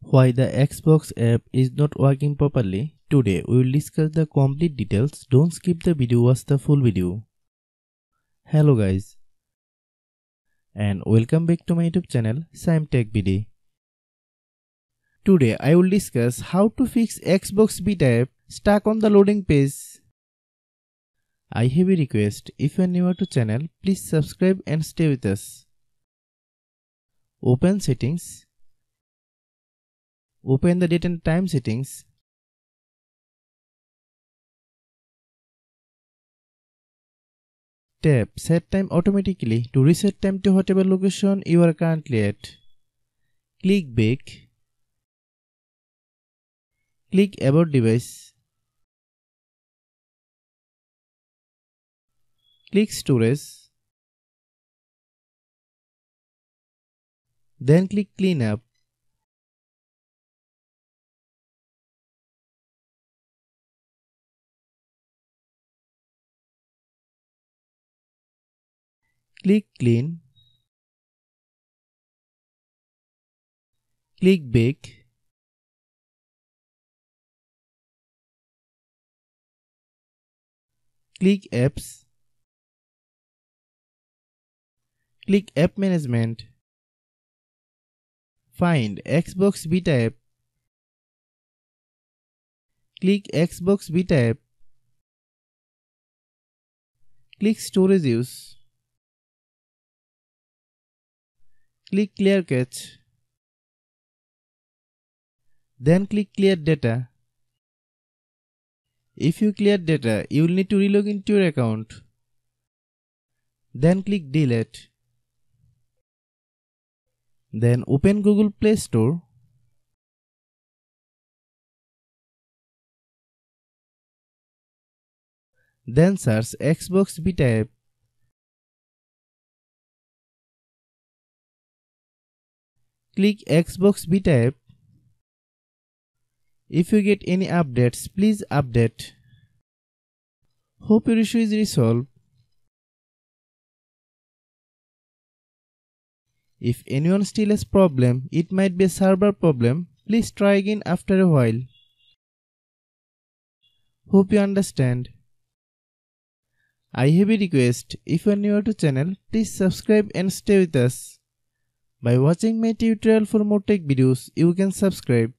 Why the Xbox app is not working properly. Today we will discuss the complete details. Don't skip the video, watch the full video. Hello guys and welcome back to my YouTube channel Shaem Tech BD. Today I will discuss how to fix Xbox beta app stuck on the loading page. I have a request, if you are new to channel, please subscribe and stay with us. Open settings. Open the date and time settings. Tap set time automatically to reset time to whatever location you are currently at. Click back. Click about device. Click storage. Then click clean up. Click clean. Click back. Click apps. Click app management. Find Xbox beta app. Click Xbox beta app. Click storage use. Click clear cache. Then click clear data. If you clear data, you will need to relog into your account. Then click delete. Then open Google Play Store. Then search Xbox beta app. Click Xbox beta app. If you get any updates, please update. Hope your issue is resolved. If anyone still has problem, it might be a server problem. Please try again after a while. Hope you understand. I have a request, if you are new to channel, please subscribe and stay with us. By watching my tutorial for more tech videos, you can subscribe.